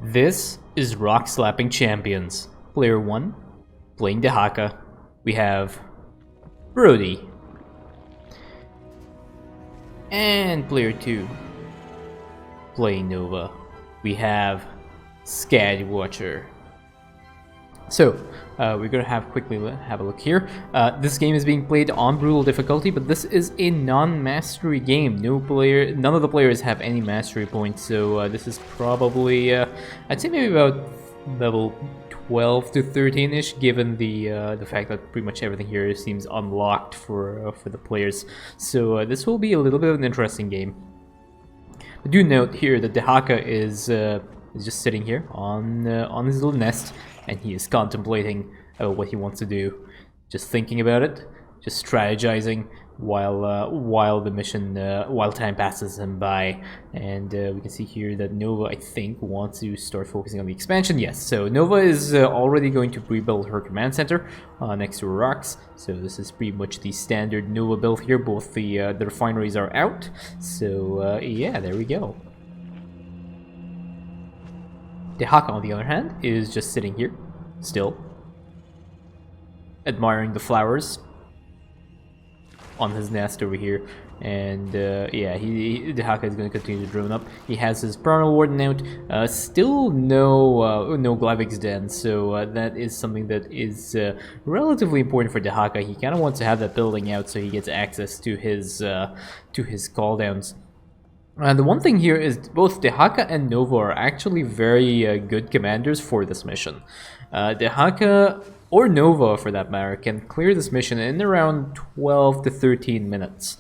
This is Rockslapping Champions. Player 1, playing Dehaka. We have Brody. And player 2, playing Nova. We have Skywatcher. So, we're gonna quickly have a look here. This game is being played on brutal difficulty, but this is a non-mastery game. None of the players have any mastery points, so this is probably, I'd say maybe about level 12 to 13-ish, given the fact that pretty much everything here seems unlocked for the players. So this will be a little bit of an interesting game. I do note here that Dehaka is just sitting here on his little nest, and he is contemplating what he wants to do, just thinking about it, just strategizing while the mission while time passes him by. And we can see here that Nova, I think, wants to start focusing on the expansion. Yes, so Nova is already going to rebuild her command center next to rocks. So this is pretty much the standard Nova build here. Both the refineries are out. So yeah, there we go. Dehaka, on the other hand, is just sitting here, still, admiring the flowers on his nest over here. And yeah, Dehaka is going to continue to drone up. He has his Primal Warden out. Still no Glavix Den, so that is something that is relatively important for Dehaka. He kind of wants to have that building out so he gets access to his cooldowns. The one thing here is both Dehaka and Nova are actually very good commanders for this mission. Dehaka, or Nova for that matter, can clear this mission in around 12 to 13 minutes,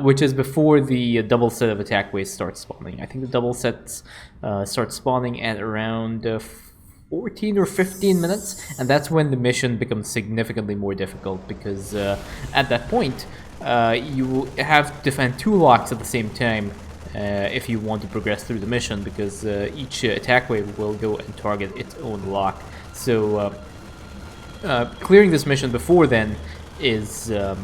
which is before the double set of attack waves start spawning. I think the double sets start spawning at around 14 or 15 minutes, and that's when the mission becomes significantly more difficult, because at that point you have to defend 2 locks at the same time if you want to progress through the mission, because each attack wave will go and target its own lock. So clearing this mission before then is very,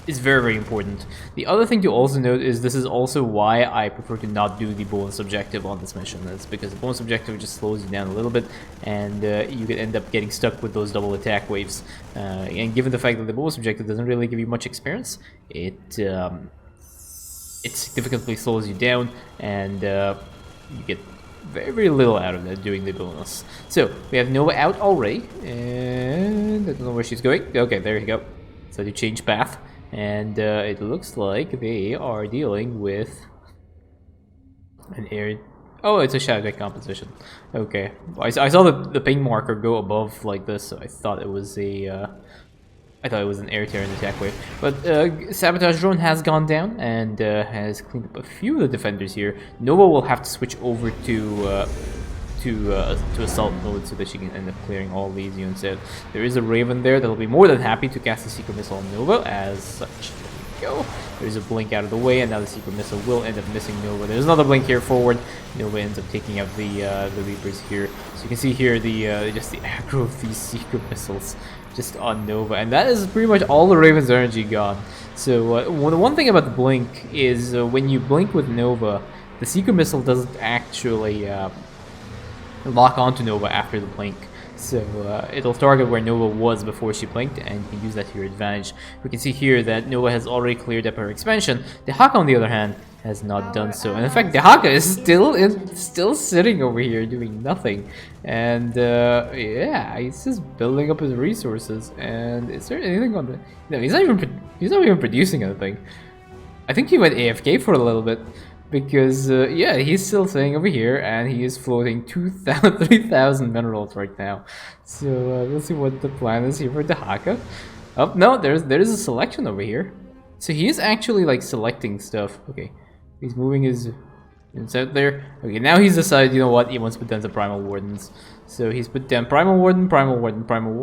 very important. The other thing to also note is this is also why I prefer to not do the bonus objective on this mission. That's because the bonus objective just slows you down a little bit, and you could end up getting stuck with those double attack waves. And given the fact that the bonus objective doesn't really give you much experience, it significantly slows you down, and you get very, very little out of that doing the bonus. So we have Nova out already, and I don't know where she's going. Okay, there you go. So you change path, and it looks like they are dealing with an air. Oh, it's a shadow decomposition. Okay, I saw the ping marker go above like this, so I thought it was a. I thought it was an air Terran attack wave. But Sabotage Drone has gone down and has cleaned up a few of the defenders here. Nova will have to switch over to Assault mode so that she can end up clearing all these units out. There is a Raven there that'll be more than happy to cast a Secret Missile on Nova as such. There we go. There's a blink out of the way, and now the Secret Missile will end up missing Nova. There's another blink here forward. Nova ends up taking out the Reapers here. So you can see here just the aggro of these Secret Missiles just on Nova, and that is pretty much all the Raven's energy gone. So the one thing about the blink is when you blink with Nova, the Secret Missile doesn't actually lock onto Nova after the blink. So it'll target where Nova was before she blinked, and you can use that to your advantage. We can see here that Nova has already cleared up her expansion. Dehaka, on the other hand, has not done so, and in fact Dehaka is still sitting over here doing nothing. And yeah, he's just building up his resources. And is there anything on the? No, he's not even producing anything. I think he went AFK for a little bit, because yeah, he's still sitting over here, and he is floating 3,000 minerals right now. So we'll see what the plan is here for Dehaka. Oh no, there's a selection over here. So he is actually like selecting stuff. Okay, he's moving his units out there. Okay, now he's decided, you know what, he wants to put down the Primal Wardens. So he's put down Primal Warden, Primal Warden, Primal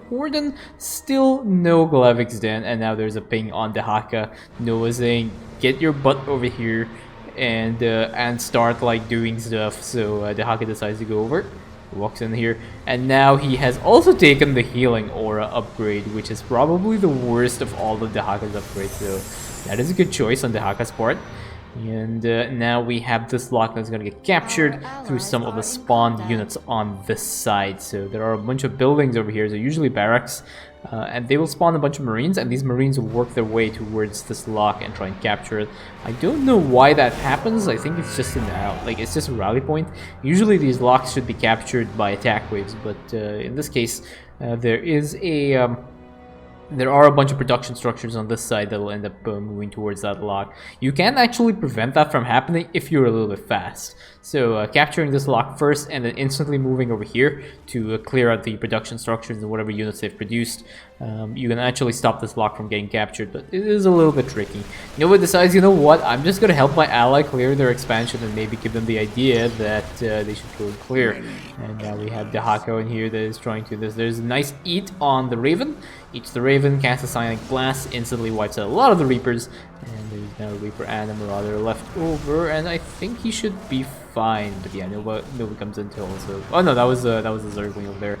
Warden. Still no Glavix Den, and now there's a ping on Dehaka. Noah saying, get your butt over here and start like doing stuff. So Dehaka decides to go over, walks in here, and now he has also taken the Healing Aura upgrade, which is probably the worst of all of Dehaka's upgrades. So that is a good choice on Dehaka's part. And now we have this lock that's going to get captured through some of the spawned units on this side. So there are a bunch of buildings over here. They're usually barracks. And they will spawn a bunch of marines, and these marines will work their way towards this lock and try and capture it. I don't know why that happens. I think it's just it's just a rally point. Usually these locks should be captured by attack waves, but in this case, there are a bunch of production structures on this side that will end up moving towards that lock. You can actually prevent that from happening if you're a little bit fast. So capturing this lock first and then instantly moving over here to clear out the production structures and whatever units they've produced, you can actually stop this lock from getting captured, but it is a little bit tricky. Nova decides, you know what, I'm just going to help my ally clear their expansion and maybe give them the idea that they should go and clear. And now we have Dehaka in here that is trying to There's a nice eat on the Raven. Eats the Raven, casts a Psionic Blast, instantly wipes out a lot of the Reapers, and there's now a Reaper and a Marauder left over, and I think he should be fine. But yeah, Nova comes in to also. Oh no, that was a Zergling over there.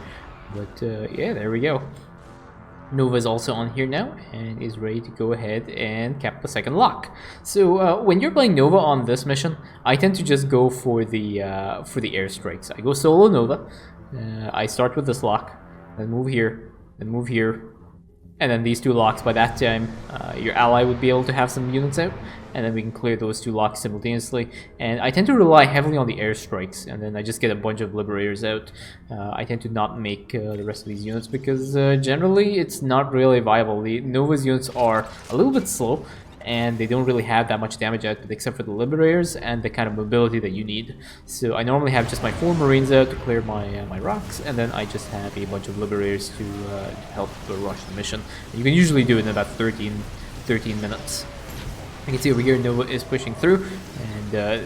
But yeah, there we go. Nova is also on here now and is ready to go ahead and cap the second lock. So when you're playing Nova on this mission, I tend to just go for the airstrikes. I go solo Nova. I start with this lock, then move here, and then these two locks. By that time, your ally would be able to have some units out, and then we can clear those two locks simultaneously. And I tend to rely heavily on the airstrikes, and then I just get a bunch of Liberators out. I tend to not make the rest of these units because generally it's not really viable. The Nova's units are a little bit slow, and they don't really have that much damage output except for the Liberators and the kind of mobility that you need. So I normally have just my 4 Marines out to clear my rocks, and then I just have a bunch of Liberators to help rush the mission. And you can usually do it in about 13 minutes. You can see over here Nova is pushing through, and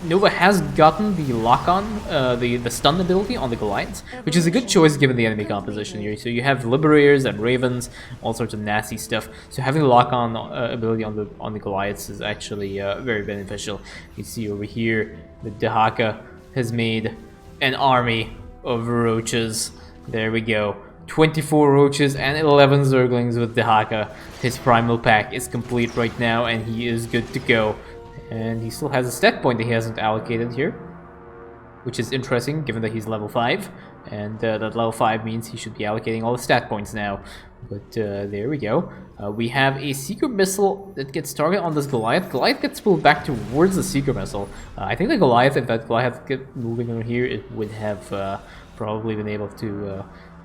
Nova has gotten the lock-on, the stun ability on the Goliaths, which is a good choice given the enemy composition here. So you have Liberators and Ravens, all sorts of nasty stuff. So having the lock-on ability on the Goliaths is actually very beneficial. You see over here that Dehaka has made an army of roaches. There we go. 24 roaches and 11 Zerglings with Dehaka. His primal pack is complete right now, and he is good to go. And he still has a stat point that he hasn't allocated here, which is interesting given that he's level 5, and that level 5 means he should be allocating all the stat points now. But there we go. We have a Seeker Missile that gets targeted on this Goliath. Goliath gets pulled back towards the Seeker Missile. I think the Goliath, if that Goliath get moving over here, it would have probably been able to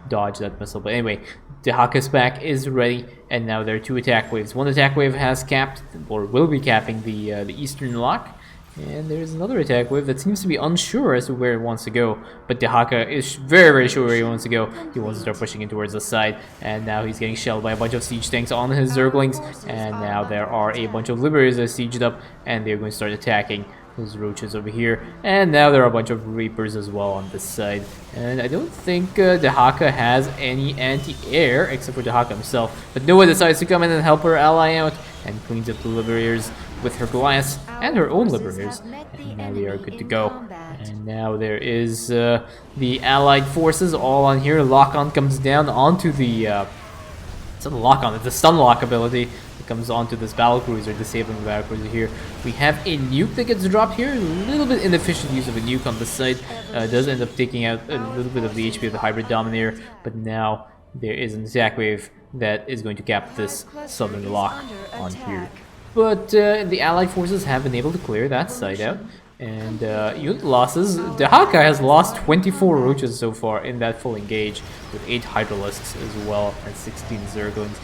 dodge that missile. But anyway, Dehaka's pack is ready, and now there are 2 attack waves. One attack wave has capped, or will be capping, the eastern lock, and there's another attack wave that seems to be unsure as to where it wants to go. But Dehaka is very, very sure where he wants to go. He wants to start pushing in towards the side, and now he's getting shelled by a bunch of siege tanks on his Zerglings, and now there are a bunch of Liberators that are sieged up, and they're going to start attacking those roaches over here. And now there are a bunch of Reapers as well on this side. And I don't think Dehaka has any anti-air except for Dehaka himself. But Noah decides to come in and help her ally out and cleans up the Liberators with her Goliaths and her own Liberators. And now we are good to go. And now there is the allied forces all on here. Lock-on comes down onto the... it's not a lock-on, it's a stun lock ability. Comes onto this battlecruiser, disabling the battlecruiser here. We have a nuke that gets dropped here. A little bit inefficient use of a nuke on this side. Does end up taking out a little bit of the HP of the Hybrid Dominator, but now there is an attack wave that is going to cap this southern lock on here. But the allied forces have been able to clear that side out. And unit losses, Dehaka has lost 24 roaches so far in that full engage, with 8 Hydralisks as well and 16 Zerglings.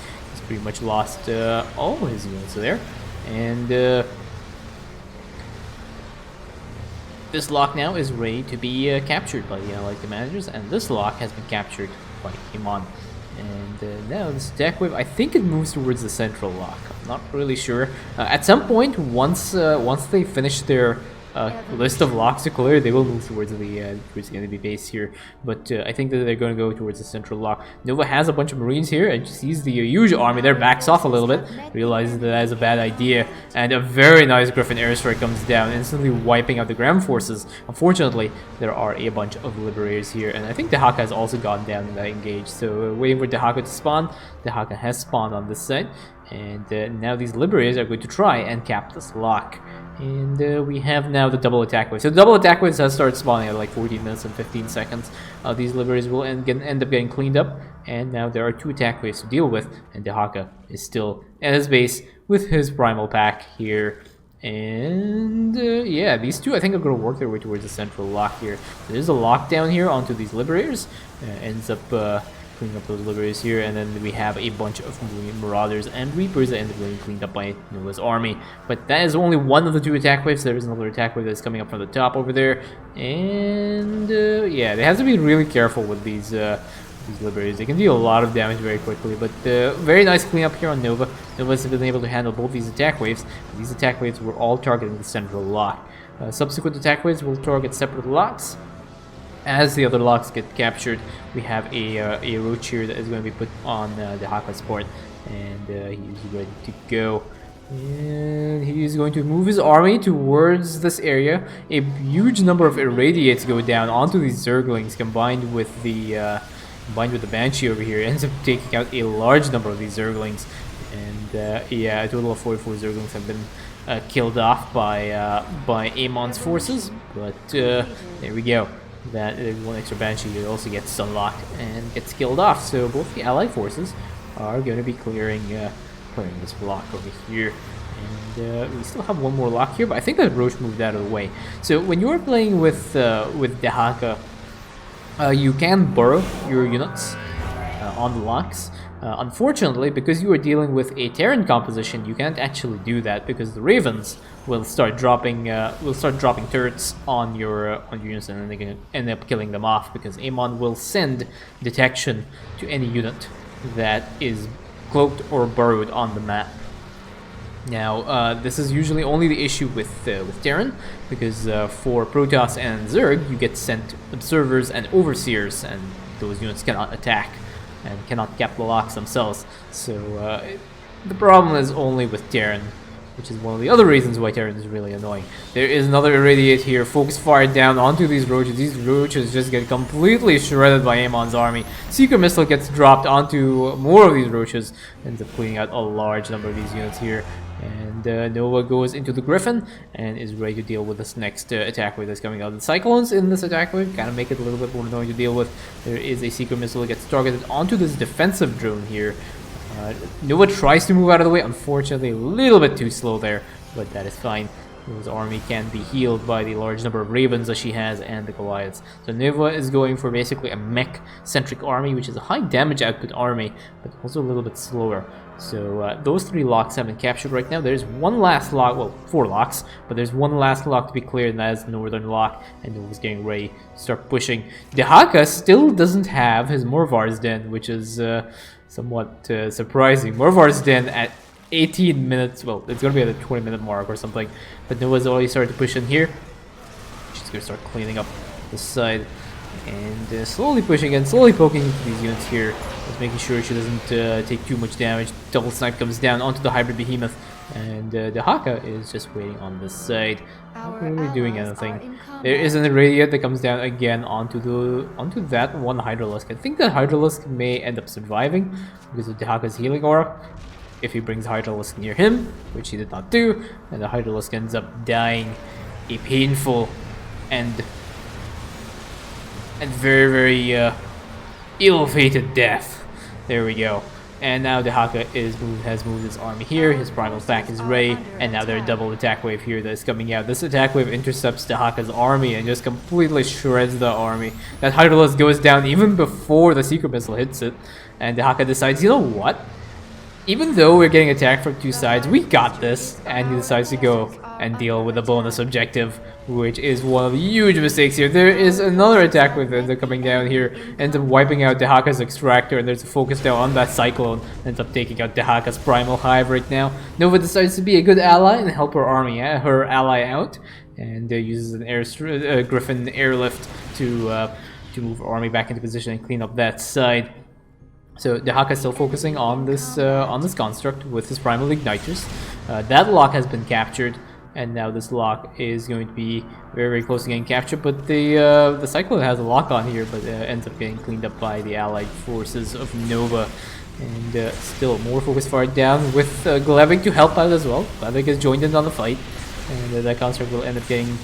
Pretty much lost all his units there, and this lock now is ready to be captured by the allied commanders, and this lock has been captured by Iman. And now this attack wave, I think it moves towards the central lock. I'm not really sure. At some point, once they finish their list of locks to clear, they will move towards the enemy base here. But I think that they're going to go towards the central lock. Nova has a bunch of Marines here and sees the huge army there, backs off a little bit, realizes that is a bad idea, and a very nice Griffin airstrike comes down, instantly wiping out the ground forces. Unfortunately, there are a bunch of Liberators here, and I think Dehaka has also gone down in that engage. So waiting for Dehaka to spawn. Dehaka has spawned on this side. And now these Liberators are going to try and cap this lock. And we have now the double attack wave. So the double attack waves has started spawning at like 14 minutes and 15 seconds. These libraries will end up getting cleaned up. And now there are 2 attack waves to deal with. And Dehaka is still at his base with his primal pack here. And yeah, these 2 I think are going to work their way towards the central lock here. There's a lockdown here onto these liberators. Ends up cleaning up those liberators here, and then we have a bunch of marauders and reapers that end up getting cleaned up by Nova's army. But that is only one of the 2 attack waves. There is another attack wave that's coming up from the top over there, and yeah, they have to be really careful with these liberators. They can deal a lot of damage very quickly, but very nice cleanup here on Nova. Nova's been able to handle both these attack waves. These attack waves were all targeting the central lock. Subsequent attack waves will target separate locks. As the other locks get captured, we have a roach here that is going to be put on Dehaka's port, and he's ready to go. And he's going to move his army towards this area. A huge number of irradiates go down onto these Zerglings, combined with the Banshee over here. It ends up taking out a large number of these Zerglings, and yeah, a total of 44 Zerglings have been killed off by Amon's forces. But there we go. That 1 extra Banshee here also gets unlocked and gets killed off. So both the allied forces are going to be clearing this block over here. And we still have 1 more lock here, but I think that Roche moved out of the way. So when you're playing with Dehaka, you can burrow your units on the locks. Unfortunately, because you are dealing with a Terran composition, you can't actually do that because the Ravens will start dropping turrets on your units, and then they're gonna end up killing them off because Amon will send detection to any unit that is cloaked or burrowed on the map. Now, this is usually only the issue with Terran, because for Protoss and Zerg, you get sent observers and overseers, and those units cannot attack and cannot cap the locks themselves. So the problem is only with Terran, which is one of the other reasons why Terran is really annoying. There is another Irradiate here, focus fire down onto these roaches. These roaches just get completely shredded by Amon's army. Seeker Missile gets dropped onto more of these roaches, ends up cleaning out a large number of these units here. And Nova goes into the Griffin and is ready to deal with this next attack wave that's coming out. The Cyclones in this attack wave kind of make it a little bit more annoying to deal with. There is a Seeker Missile that gets targeted onto this defensive drone here. Nova tries to move out of the way, unfortunately a little bit too slow there, but that is fine. His army can be healed by the large number of Ravens that she has and the Goliaths. So Nova is going for basically a mech-centric army, which is a high damage output army, but also a little bit slower. So those 3 locks have been captured right now. There's 1 last lock, well, 4 locks, but there's 1 last lock to be cleared, and that is the northern lock, and Nova's getting ready to start pushing. Dehaka still doesn't have his Morvar's Den, which is somewhat surprising. Morvar's Den at 18 minutes, well, it's going to be at the 20-minute mark or something, but Nova's already started to push in here. She's going to start cleaning up this side and slowly pushing and slowly poking into these units here, just making sure she doesn't take too much damage. Double snipe comes down onto the hybrid behemoth, and Dehaka is just waiting on this side, not really doing anything. There is an Irradiate that comes down again onto that 1 Hydralisk. I think that Hydralisk may end up surviving because of Dehaka's healing aura. If he brings Hydralisk near him, which he did not do, and the Hydralisk ends up dying a painful and very, very ill-fated death. There we go. And now Dehaka has moved his army here, his primal pack is ready, and now there's a double attack wave here that is coming out. This attack wave intercepts Dehaka's army and just completely shreds the army. That Hydralisk goes down even before the Seeker Missile hits it, and Dehaka decides, you know what? Even though we're getting attacked from 2 sides, we got this, and he decides to go and deal with a bonus objective, which is one of the huge mistakes here. There is another attack with it coming down here, ends up wiping out Dehaka's extractor, and there's a focus down on that Cyclone, ends up taking out Dehaka's primal hive right now. Nova decides to be a good ally and help her ally out, and uses an Griffin airlift to move her army back into position and clean up that side. So Dehaka is still focusing on this construct with his primal igniters. That lock has been captured, and now this lock is going to be very, very close to getting captured. But the Cyclone has a lock on here, but ends up getting cleaned up by the allied forces of Nova. And still more focus fire down with Glavik to help out as well. Glavik has joined in on the fight. and that construct will end up getting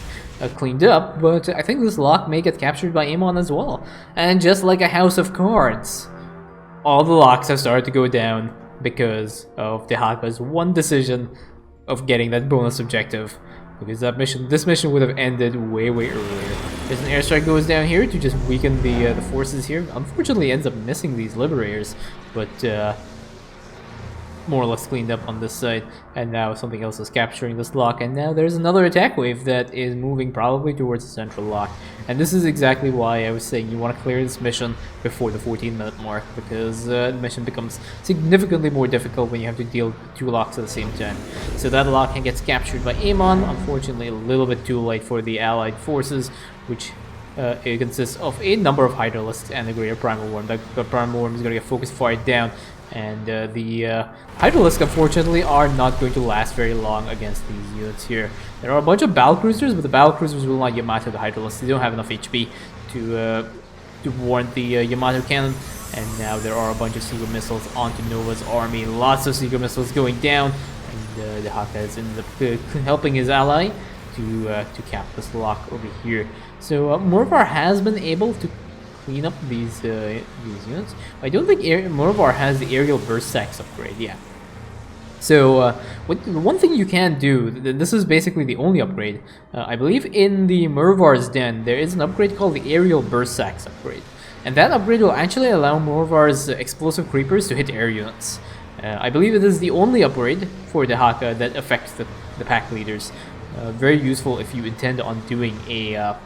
cleaned up, but I think this lock may get captured by Amon as well. And just like a house of cards, all the locks have started to go down because of Dehaka's one decision of getting that bonus objective. Because this mission would have ended way earlier. There's an airstrike goes down here to just weaken the forces here. Unfortunately, ends up missing these liberators, but more or less cleaned up on this side, and now something else is capturing this lock, and now there's another attack wave that is moving probably towards the central lock. And this is exactly why I was saying you want to clear this mission before the 14-minute mark, because the mission becomes significantly more difficult when you have to deal with 2 locks at the same time. So that lock gets captured by Amon, unfortunately a little bit too late for the allied forces, which it consists of a number of Hydralisks and a Greater Primal Worm. The Primal Worm is going to get focus fired down, and the Hydralisks, unfortunately, are not going to last very long against these units here. There are a bunch of Battlecruisers, but the Battlecruisers will not Yamato the Hydralisks. They don't have enough HP to warrant the Yamato cannon. And now there are a bunch of Seeker missiles onto Nova's army. Lots of Seeker missiles going down, and Dehaka has ended up helping his ally to cap this lock over here. So Morvar has been able to clean up these units. I don't think Morvar has the aerial burst sacks upgrade. Yeah. So one thing you can do, this is basically the only upgrade. I believe in the Morvar's Den there is an upgrade called the aerial burst sacks upgrade, and that upgrade will actually allow Morvar's explosive creepers to hit air units. I believe it is the only upgrade for Dehaka that affects the pack leaders. Very useful if you intend on doing a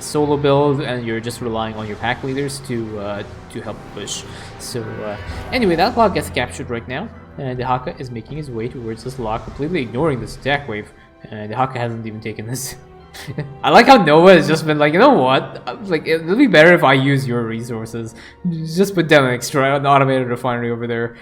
solo build and you're just relying on your pack leaders to help push. So anyway, that lock gets captured right now, and Dehaka is making his way towards this lock, completely ignoring this attack wave. And Dehaka hasn't even taken this. I like how Nova has just been like, you know what? Like, it'll be better if I use your resources. Just put down an automated refinery over there.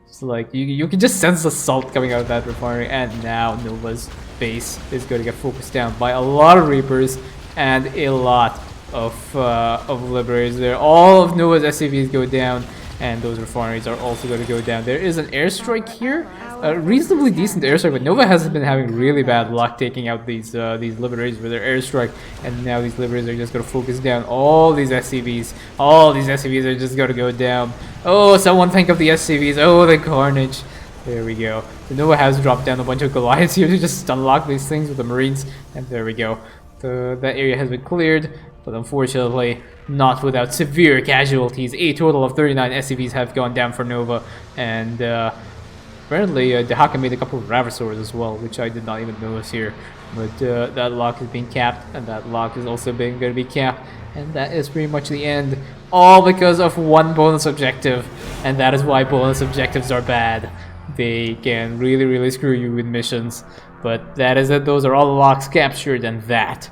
So like you can just sense the salt coming out of that refinery, and now Nova's base is going to get focused down by a lot of Reapers and a lot of Liberators there. All of Nova's SCVs go down, and those refineries are also going to go down. There is an airstrike here, a reasonably decent airstrike, but Nova has been having really bad luck taking out these Liberators with their airstrike, and now these Liberators are just going to focus down all these SCVs. All these SCVs are just going to go down. Oh, someone think of the SCVs. Oh, the carnage. There we go. So Nova has dropped down a bunch of Goliaths here to just unlock these things with the Marines, and there we go. That area has been cleared, but unfortunately not without severe casualties. A total of 39 SCVs have gone down for Nova, and apparently Dehaka made a couple of Ravasors as well, which I did not even notice here. But that lock is being capped, and that lock is also going to be capped, and that is pretty much the end. All because of one bonus objective, and that is why bonus objectives are bad. They can really screw you with missions. But that is it. Those are all the locks captured, and that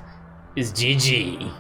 is GG.